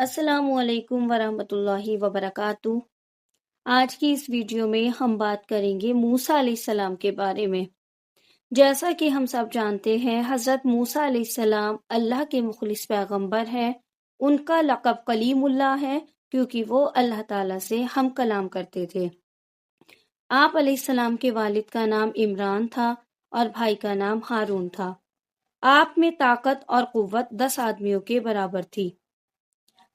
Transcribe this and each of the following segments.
السلام علیکم ورحمۃ اللہ وبرکاتہ۔ آج کی اس ویڈیو میں ہم بات کریں گے موسیٰ علیہ السلام کے بارے میں۔ جیسا کہ ہم سب جانتے ہیں، حضرت موسیٰ علیہ السلام اللہ کے مخلص پیغمبر ہیں۔ ان کا لقب کلیم اللہ ہے کیونکہ وہ اللہ تعالیٰ سے ہم کلام کرتے تھے۔ آپ علیہ السلام کے والد کا نام عمران تھا اور بھائی کا نام ہارون تھا۔ آپ میں طاقت اور قوت 10 آدمیوں کے برابر تھی۔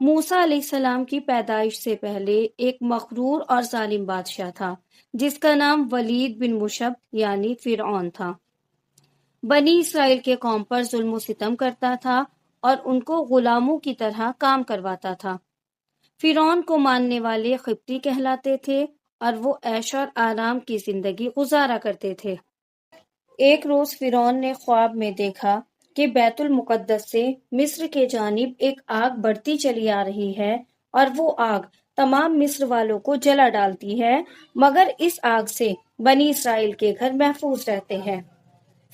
موسیٰ علیہ السلام کی پیدائش سے پہلے ایک مغرور اور ظالم بادشاہ تھا جس کا نام ولید بن مشب یعنی فرعون تھا۔ بنی اسرائیل کے قوم پر ظلم و ستم کرتا تھا اور ان کو غلاموں کی طرح کام کرواتا تھا۔ فرعون کو ماننے والے قبطی کہلاتے تھے اور وہ عیش اور آرام کی زندگی گزارا کرتے تھے۔ ایک روز فرعون نے خواب میں دیکھا کہ بیت المقدس سے مصر کے جانب ایک آگ بڑھتی چلی آ رہی ہے اور وہ آگ تمام مصر والوں کو جلا ڈالتی ہے، مگر اس آگ سے بنی اسرائیل کے گھر محفوظ رہتے ہیں۔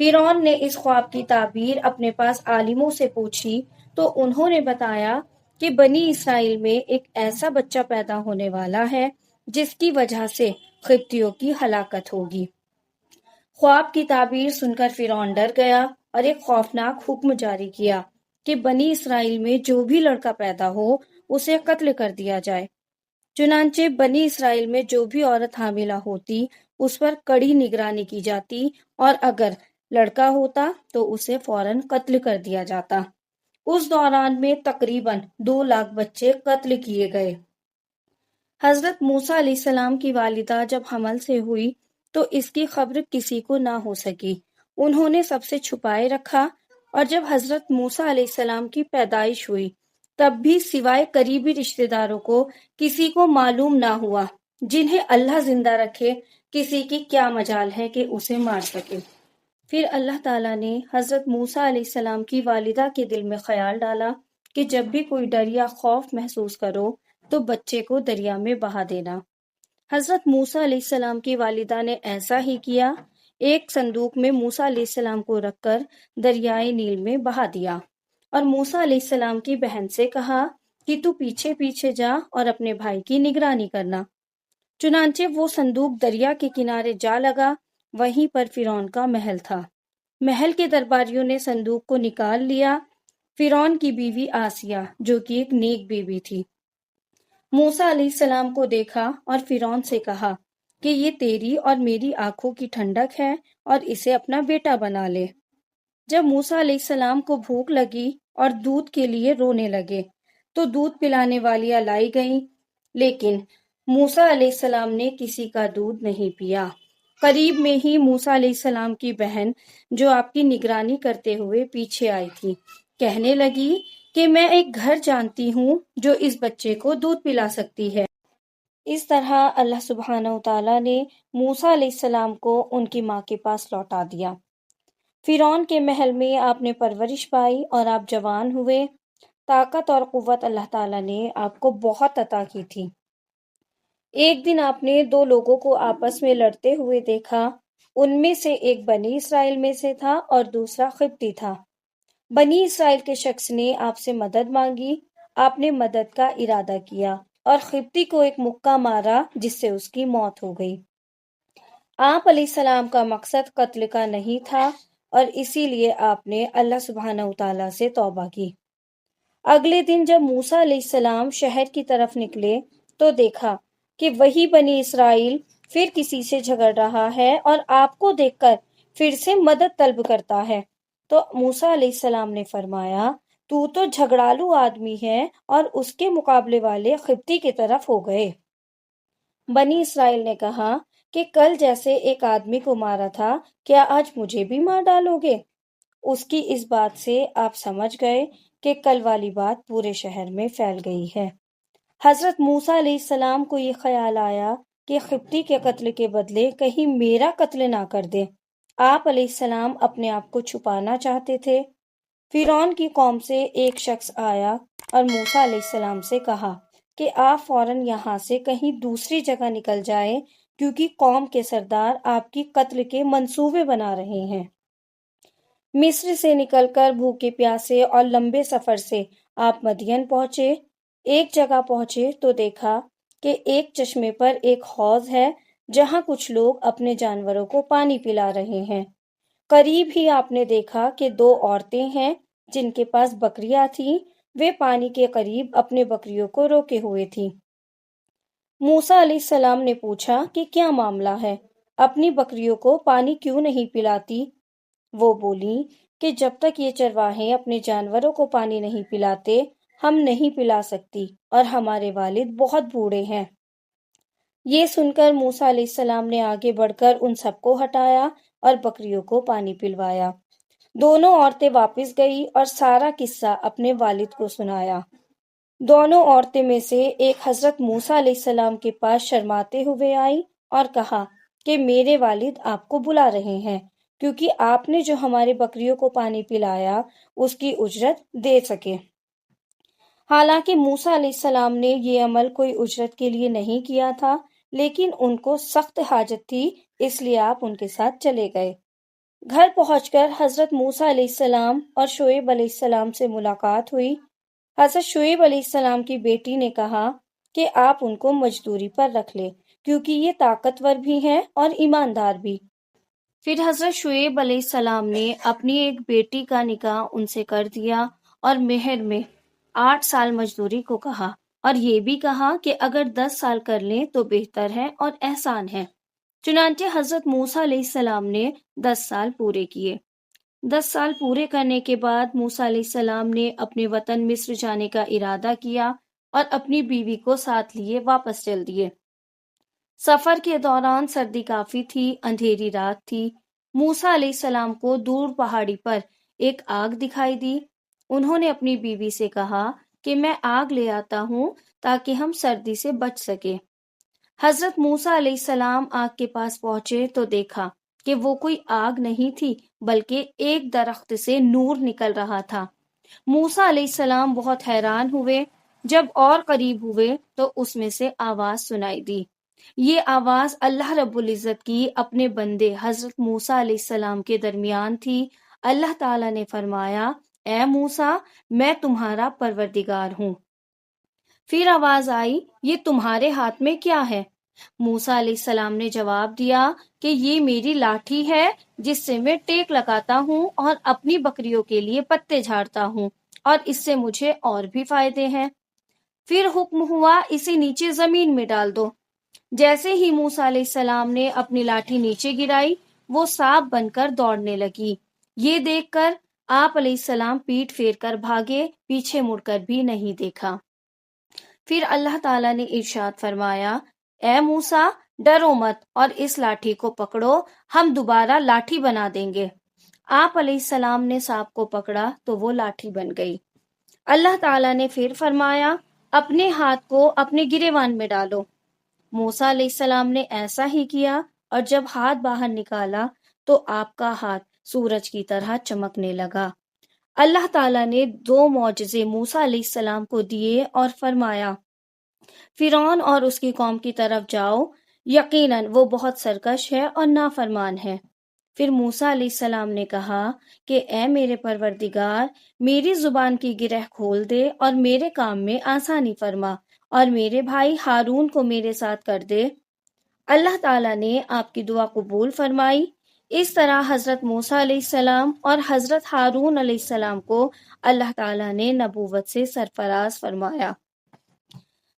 فرعون نے اس خواب کی تعبیر اپنے پاس عالموں سے پوچھی تو انہوں نے بتایا کہ بنی اسرائیل میں ایک ایسا بچہ پیدا ہونے والا ہے جس کی وجہ سے قبطیوں کی ہلاکت ہوگی۔ خواب کی تعبیر سن کر فرعون ڈر گیا اور ایک خوفناک حکم جاری کیا کہ بنی اسرائیل میں جو بھی لڑکا پیدا ہو اسے قتل کر دیا جائے۔ چنانچہ بنی اسرائیل میں جو بھی عورت حاملہ ہوتی اس پر کڑی نگرانی کی جاتی اور اگر لڑکا ہوتا تو اسے فوراً قتل کر دیا جاتا۔ اس دوران میں تقریباً 2 لاکھ بچے قتل کیے گئے۔ حضرت موسیٰ علیہ السلام کی والدہ جب حمل سے ہوئی تو اس کی خبر کسی کو نہ ہو سکی۔ انہوں نے سب سے چھپائے رکھا اور جب حضرت موسیٰ علیہ السلام کی پیدائش ہوئی تب بھی سوائے قریبی رشتہ داروں کو کسی کو معلوم نہ ہوا۔ جنہیں اللہ زندہ رکھے کسی کی کیا مجال ہے کہ اسے مار سکے۔ پھر اللہ تعالیٰ نے حضرت موسیٰ علیہ السلام کی والدہ کے دل میں خیال ڈالا کہ جب بھی کوئی ڈر یا خوف محسوس کرو تو بچے کو دریا میں بہا دینا۔ حضرت موسیٰ علیہ السلام کی والدہ نے ایسا ہی کیا۔ ایک صندوق میں موسیٰ علیہ السلام کو رکھ کر دریائے نیل میں بہا دیا اور موسیٰ علیہ السلام کی بہن سے کہا کہ تو پیچھے پیچھے جا اور اپنے بھائی کی نگرانی کرنا۔ چنانچہ وہ صندوق دریا کے کنارے جا لگا۔ وہیں پر فرعون کا محل تھا۔ محل کے درباریوں نے صندوق کو نکال لیا۔ فرعون کی بیوی آسیہ جو کہ ایک نیک بیوی تھی، موسیٰ علیہ السلام کو دیکھا اور فرعون سے کہا کہ یہ تیری اور میری آنکھوں کی ٹھنڈک ہے اور اسے اپنا بیٹا بنا لے۔ جب موسیٰ علیہ السلام کو بھوک لگی اور دودھ کے لیے رونے لگے تو دودھ پلانے والیاں لائی گئیں، لیکن موسیٰ علیہ السلام نے کسی کا دودھ نہیں پیا۔ قریب میں ہی موسیٰ علیہ السلام کی بہن جو آپ کی نگرانی کرتے ہوئے پیچھے آئی تھی کہنے لگی کہ میں ایک گھر جانتی ہوں جو اس بچے کو دودھ پلا سکتی ہے۔ اس طرح اللہ سبحانہ وتعالیٰ نے موسیٰ علیہ السلام کو ان کی ماں کے پاس لوٹا دیا۔ فرعون کے محل میں آپ نے پرورش پائی اور آپ جوان ہوئے۔ طاقت اور قوت اللہ تعالیٰ نے آپ کو بہت عطا کی تھی۔ ایک دن آپ نے 2 لوگوں کو آپس میں لڑتے ہوئے دیکھا۔ ان میں سے ایک بنی اسرائیل میں سے تھا اور دوسرا قبطی تھا۔ بنی اسرائیل کے شخص نے آپ سے مدد مانگی۔ آپ نے مدد کا ارادہ کیا اور قبطی کو ایک مکہ مارا جس سے اس کی موت ہو گئی۔ آپ علیہ السلام کا مقصد قتل کا نہیں تھا اور اسی لیے آپ نے اللہ سبحانہ وتعالیٰ سے توبہ کی۔ اگلے دن جب موسیٰ علیہ السلام شہر کی طرف نکلے تو دیکھا کہ وہی بنی اسرائیل پھر کسی سے جھگڑ رہا ہے اور آپ کو دیکھ کر پھر سے مدد طلب کرتا ہے۔ تو موسیٰ علیہ السلام نے فرمایا تو جھگڑالو آدمی ہے اور اس کے مقابلے والے قبطی کی طرف ہو گئے۔ بنی اسرائیل نے کہا کہ کل جیسے ایک آدمی کو مارا تھا کیا آج مجھے بھی مار ڈالو گے؟ اس کی اس بات سے آپ سمجھ گئے کہ کل والی بات پورے شہر میں پھیل گئی ہے۔ حضرت موسیٰ علیہ السلام کو یہ خیال آیا کہ قبطی کے قتل کے بدلے کہیں میرا قتل نہ کر دے۔ آپ علیہ السلام اپنے آپ کو چھپانا چاہتے تھے۔ فرعون کی قوم سے ایک شخص آیا اور موسیٰ علیہ السلام سے کہا کہ آپ فوراً یہاں سے کہیں دوسری جگہ نکل جائیں کیونکہ قوم کے سردار آپ کی قتل کے منصوبے بنا رہے ہیں۔ مصر سے نکل کر بھوکے پیاسے اور لمبے سفر سے آپ مدین پہنچے۔ ایک جگہ پہنچے تو دیکھا کہ ایک چشمے پر ایک حوض ہے جہاں کچھ لوگ اپنے جانوروں کو پانی پلا رہے ہیں۔ قریب ہی آپ نے دیکھا کہ دو عورتیں ہیں جن کے پاس بکریاں تھیں، وہ پانی کے قریب اپنے بکریوں کو روکے ہوئے تھیں۔ موسیٰ علیہ السلام نے پوچھا کہ کیا معاملہ ہے، اپنی بکریوں کو پانی کیوں نہیں پلاتی؟ وہ بولیں کہ جب تک یہ چرواہے اپنے جانوروں کو پانی نہیں پلاتے ہم نہیں پلا سکتی، اور ہمارے والد بہت بوڑھے ہیں۔ یہ سن کر موسیٰ علیہ السلام نے آگے بڑھ کر ان سب کو ہٹایا اور بکریوں کو پانی پلوایا۔ دونوں عورتیں واپس گئی اور سارا قصہ اپنے والد کو سنایا۔ دونوں عورتیں میں سے ایک حضرت موسیٰ علیہ السلام کے پاس شرماتے ہوئے آئی اور کہا کہ میرے والد آپ کو بلا رہے ہیں، کیونکہ آپ نے جو ہماری بکریوں کو پانی پلایا اس کی اجرت دے سکے۔ حالانکہ موسیٰ علیہ السلام نے یہ عمل کوئی اجرت کے لیے نہیں کیا تھا، لیکن ان کو سخت حاجت تھی، اس لیے آپ ان کے ساتھ چلے گئے۔ گھر پہنچ کر حضرت موسیٰ علیہ السلام اور شعیب علیہ السلام سے ملاقات ہوئی۔ حضرت شعیب علیہ السلام کی بیٹی نے کہا کہ آپ ان کو مزدوری پر رکھ لیں، کیونکہ یہ طاقتور بھی ہیں اور ایماندار بھی۔ پھر حضرت شعیب علیہ السلام نے اپنی ایک بیٹی کا نکاح ان سے کر دیا اور مہر میں 8 سال مزدوری کو کہا، اور یہ بھی کہا کہ اگر 10 سال کر لیں تو بہتر ہے اور احسان ہے۔ چنانچہ حضرت موسیٰ علیہ السلام نے 10 سال پورے کیے۔ 10 سال پورے کرنے کے بعد موسیٰ علیہ السلام نے اپنے وطن مصر جانے کا ارادہ کیا اور اپنی بیوی کو ساتھ لیے واپس چل دیے۔ سفر کے دوران سردی کافی تھی، اندھیری رات تھی۔ موسیٰ علیہ السلام کو دور پہاڑی پر ایک آگ دکھائی دی۔ انہوں نے اپنی بیوی سے کہا کہ میں آگ لے آتا ہوں تاکہ ہم سردی سے بچ سکیں۔ حضرت موسیٰ علیہ السلام آگ کے پاس پہنچے تو دیکھا کہ وہ کوئی آگ نہیں تھی بلکہ ایک درخت سے نور نکل رہا تھا۔ موسیٰ علیہ السلام بہت حیران ہوئے۔ جب اور قریب ہوئے تو اس میں سے آواز سنائی دی۔ یہ آواز اللہ رب العزت کی اپنے بندے حضرت موسیٰ علیہ السلام کے درمیان تھی۔ اللہ تعالیٰ نے فرمایا، اے موسیٰ، میں تمہارا پروردگار ہوں۔ پھر آواز آئی، یہ تمہارے ہاتھ میں کیا ہے؟ موسیٰ علیہ السلام نے جواب دیا کہ یہ میری لاٹھی ہے جس سے میں ٹیک لگاتا ہوں اور اپنی بکریوں کے لیے پتے جھاڑتا ہوں، اور اس سے مجھے اور بھی فائدے ہیں۔ پھر حکم ہوا، اسے نیچے زمین میں ڈال دو۔ جیسے ہی موسیٰ علیہ السلام نے اپنی لاٹھی نیچے گرائی، وہ سانپ بن کر دوڑنے لگی۔ یہ دیکھ کر آپ علیہ السلام پیٹھ پھیر کر بھاگے، پیچھے مڑ کر بھی نہیں دیکھا۔ پھر اللہ تعالیٰ نے ارشاد فرمایا، اے موسیٰ، ڈرو مت اور اس لاٹھی کو پکڑو، ہم دوبارہ لاٹھی بنا دیں گے۔ آپ علیہ السلام نے سانپ کو پکڑا تو وہ لاٹھی بن گئی۔ اللہ تعالیٰ نے پھر فرمایا، اپنے ہاتھ کو اپنے گریبان میں ڈالو۔ موسیٰ علیہ السلام نے ایسا ہی کیا، اور جب ہاتھ باہر نکالا تو آپ کا ہاتھ سورج کی طرح چمکنے لگا۔ اللہ تعالیٰ نے 2 معجزے موسیٰ علیہ السلام کو دیے اور فرمایا، فرعون اور اس کی قوم کی طرف جاؤ، یقیناً وہ بہت سرکش ہے اور نافرمان ہے۔ پھر موسیٰ علیہ السلام نے کہا کہ اے میرے پروردگار، میری زبان کی گرہ کھول دے اور میرے کام میں آسانی فرما، اور میرے بھائی ہارون کو میرے ساتھ کر دے۔ اللہ تعالیٰ نے آپ کی دعا قبول فرمائی۔ اس طرح حضرت موسیٰ علیہ السلام اور حضرت ہارون علیہ السلام کو اللہ تعالیٰ نے نبوت سے سرفراز فرمایا۔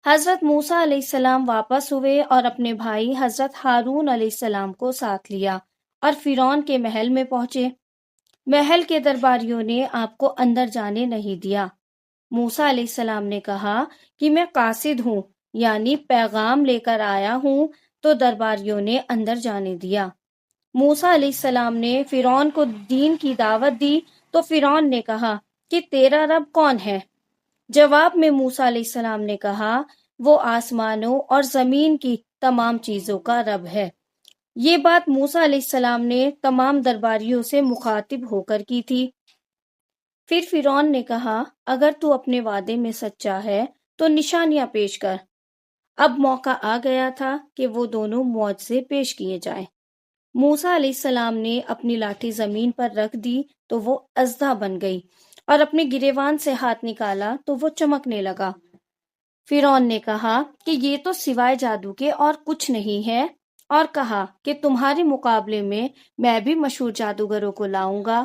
حضرت موسیٰ علیہ السلام واپس ہوئے اور اپنے بھائی حضرت ہارون علیہ السلام کو ساتھ لیا اور فرعون کے محل میں پہنچے۔ محل کے درباریوں نے آپ کو اندر جانے نہیں دیا۔ موسیٰ علیہ السلام نے کہا کہ میں قاصد ہوں، یعنی پیغام لے کر آیا ہوں، تو درباریوں نے اندر جانے دیا۔ موسیٰ علیہ السلام نے فرعون کو دین کی دعوت دی تو فرعون نے کہا کہ تیرا رب کون ہے؟ جواب میں موسیٰ علیہ السلام نے کہا، وہ آسمانوں اور زمین کی تمام چیزوں کا رب ہے۔ یہ بات موسیٰ علیہ السلام نے تمام درباریوں سے مخاطب ہو کر کی تھی۔ پھر فرعون نے کہا، اگر تو اپنے وعدے میں سچا ہے تو نشانیاں پیش کر۔ اب موقع آ گیا تھا کہ وہ دونوں معجزے پیش کیے جائیں۔ موسیٰ علیہ السلام نے اپنی لاٹھی زمین پر رکھ دی تو وہ اژدہا بن گئی، اور اپنے گریبان سے ہاتھ نکالا تو وہ چمکنے لگا۔ فرعون نے کہا کہ یہ تو سوائے جادو کے اور کچھ نہیں ہے، اور کہا کہ تمہارے مقابلے میں بھی مشہور جادوگروں کو لاؤں گا۔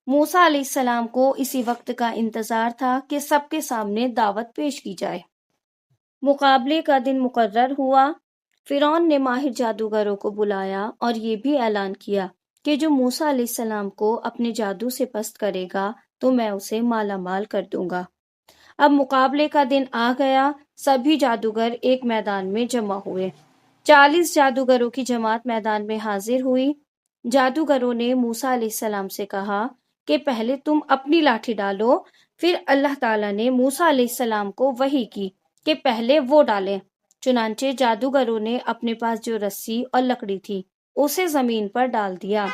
موسیٰ علیہ السلام کو اسی وقت کا انتظار تھا کہ سب کے سامنے دعوت پیش کی جائے۔ مقابلے کا دن مقرر ہوا۔ فرعون نے ماہر جادوگروں کو بلایا اور یہ بھی اعلان کیا کہ جو موسیٰ علیہ السلام کو اپنے جادو سے پست کرے گا تو میں اسے مالا مال کر دوں گا۔ اب مقابلے کا دن آ گیا۔ سبھی جادوگر ایک میدان میں جمع ہوئے۔ 40 جادوگروں کی جماعت میدان میں حاضر ہوئی۔ جادوگروں نے موسیٰ علیہ السلام سے کہا کہ پہلے تم اپنی لاٹھی ڈالو۔ پھر اللہ تعالیٰ نے موسیٰ علیہ السلام کو وحی کی کہ پہلے وہ ڈالیں۔ چنانچہ جادوگروں نے اپنے پاس جو رسی اور لکڑی تھی اسے زمین پر ڈال دیا۔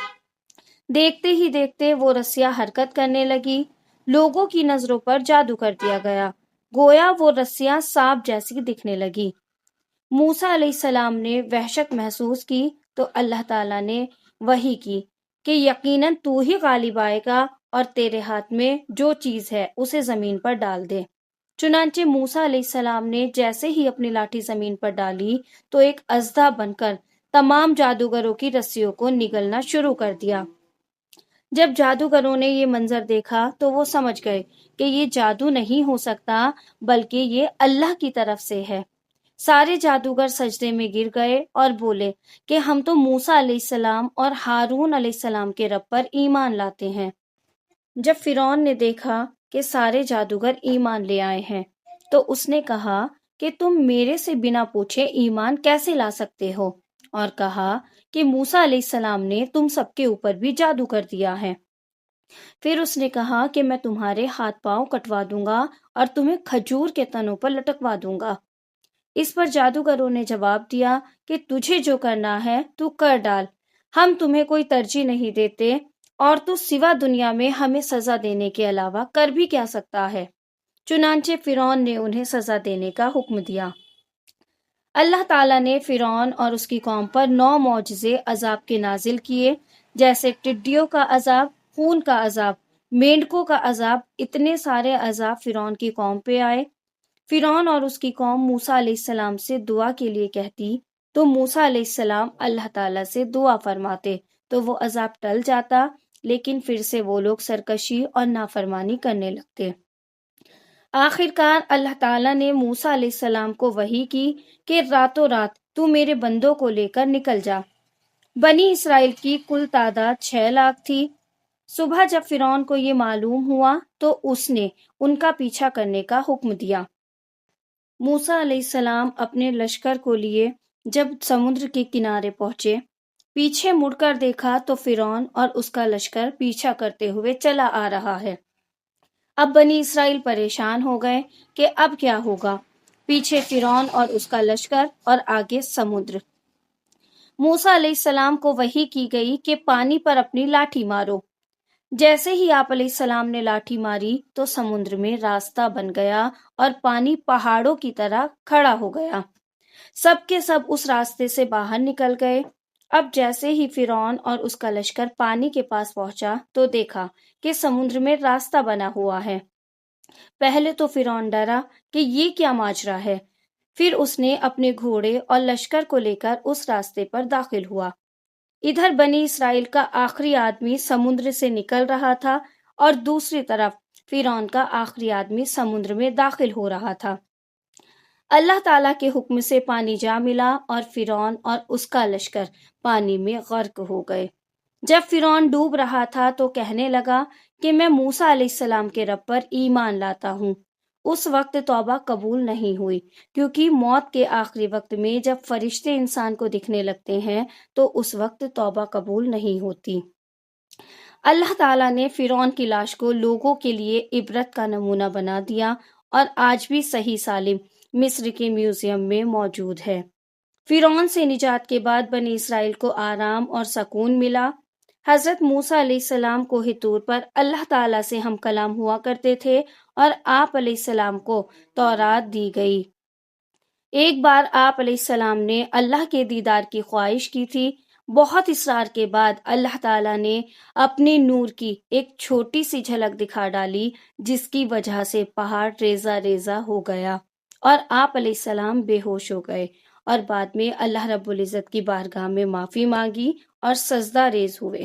دیکھتے ہی دیکھتے وہ رسیاں حرکت کرنے لگی۔ لوگوں کی نظروں پر جادو کر دیا گیا، گویا وہ رسیاں سانپ جیسی دکھنے لگی۔ موسیٰ علیہ السلام نے وحشت محسوس کی تو اللہ تعالیٰ نے وحی کی کہ یقیناً تو ہی غالب آئے گا اور تیرے ہاتھ میں جو چیز ہے اسے زمین پر ڈال دے۔ چنانچہ موسیٰ علیہ السلام نے جیسے ہی اپنی لاٹھی زمین پر ڈالی تو ایک اژدھا بن کر تمام جادوگروں کی رسیوں کو نگلنا شروع کر دیا۔ جب جادوگروں نے یہ منظر دیکھا تو وہ سمجھ گئے کہ یہ جادو نہیں ہو سکتا بلکہ یہ اللہ کی طرف سے ہے۔ سارے جادوگر سجدے میں گر گئے اور بولے کہ ہم تو موسیٰ علیہ السلام اور ہارون علیہ السلام کے رب پر ایمان لاتے ہیں۔ جب فرعون نے دیکھا کہ سارے جادوگر ایمان لے آئے ہیں تو اس نے کہا کہ تم میرے سے بنا پوچھے ایمان کیسے لا سکتے ہو، اور کہا کہ موسیٰ علیہ السلام نے تم سب کے اوپر بھی جادو کر دیا ہے۔ پھر اس نے کہا کہ میں تمہارے ہاتھ پاؤں کٹوا دوں گا اور تمہیں کھجور کے تنوں پر لٹکوا دوں گا۔ اس پر جادوگروں نے جواب دیا کہ تجھے جو کرنا ہے تو کر ڈال، ہم تمہیں کوئی ترجیح نہیں دیتے، اور تو سوا دنیا میں ہمیں سزا دینے کے علاوہ کر بھی کیا سکتا ہے۔ چنانچہ فرعون نے انہیں سزا دینے کا حکم دیا۔ اللہ تعالیٰ نے فرعون اور اس کی قوم پر 9 معجزے عذاب کے نازل کیے، جیسے ٹڈیوں کا عذاب، خون کا عذاب، مینڈکوں کا عذاب۔ اتنے سارے عذاب فرعون کی قوم پہ آئے۔ فرعون اور اس کی قوم موسیٰ علیہ السلام سے دعا کے لیے کہتی تو موسیٰ علیہ السلام اللہ تعالیٰ سے دعا فرماتے تو وہ عذاب ٹل جاتا، لیکن پھر سے وہ لوگ سرکشی اور نافرمانی کرنے لگتے۔ آخرکار اللہ تعالیٰ نے موسیٰ علیہ السلام کو وحی کی کہ راتوں رات تو میرے بندوں کو لے کر نکل جا۔ بنی اسرائیل کی کل تعداد 6 لاکھ تھی۔ صبح جب فرعون کو یہ معلوم ہوا تو اس نے ان کا پیچھا کرنے کا حکم دیا۔ موسیٰ علیہ السلام اپنے لشکر کو لیے جب سمندر کے کنارے پہنچے، پیچھے مڑ کر دیکھا تو فرعون اور اس کا لشکر پیچھا کرتے ہوئے چلا آ رہا ہے۔ اب بنی اسرائیل پریشان ہو گئے کہ اب کیا ہوگا، پیچھے فرعون اور اس کا لشکر اور آگے سمندر۔ موسیٰ علیہ السلام کو وحی کی گئی کہ پانی پر اپنی لاٹھی مارو۔ جیسے ہی آپ علیہ السلام نے لاٹھی ماری تو سمندر میں راستہ بن گیا اور پانی پہاڑوں کی طرح کھڑا ہو گیا۔ سب کے سب اس راستے سے باہر نکل گئے۔ اب جیسے ہی فرعون اور اس کا لشکر پانی کے پاس پہنچا تو دیکھا کہ سمندر میں راستہ بنا ہوا ہے۔ پہلے تو فرعون ڈرا کہ یہ کیا ماجرا ہے، پھر اس نے اپنے گھوڑے اور لشکر کو لے کر اس راستے پر داخل ہوا۔ ادھر بنی اسرائیل کا آخری آدمی سمندر سے نکل رہا تھا اور دوسری طرف فرعون کا آخری آدمی سمندر میں داخل ہو رہا تھا۔ اللہ تعالیٰ کے حکم سے پانی جا ملا اور فرعون اور اس کا لشکر پانی میں غرق ہو گئے۔ جب فرعون ڈوب رہا تھا تو کہنے لگا کہ میں موسیٰ علیہ السلام کے رب پر ایمان لاتا ہوں۔ اس وقت توبہ قبول نہیں ہوئی، کیونکہ موت کے آخری وقت میں جب فرشتے انسان کو دکھنے لگتے ہیں تو اس وقت توبہ قبول نہیں ہوتی۔ اللہ تعالیٰ نے فرعون کی لاش کو لوگوں کے لیے عبرت کا نمونہ بنا دیا اور آج بھی صحیح سالم مصر کے میوزیم میں موجود ہے۔ فرعون سے نجات کے بعد بنی اسرائیل کو آرام اور سکون ملا۔ حضرت موسیٰ علیہ السلام کوہ طور پر اللہ تعالیٰ سے ہم کلام ہوا کرتے تھے اور آپ علیہ السلام کو تورات دی گئی۔ ایک بار آپ علیہ السلام نے اللہ کے دیدار کی خواہش کی تھی۔ بہت اصرار کے بعد اللہ تعالیٰ نے اپنے نور کی ایک چھوٹی سی جھلک دکھا ڈالی، جس کی وجہ سے پہاڑ ریزہ ریزہ ہو گیا اور آپ علیہ السلام بے ہوش ہو گئے اور بعد میں اللہ رب العزت کی بارگاہ میں معافی مانگی اور سجدہ ریز ہوئے۔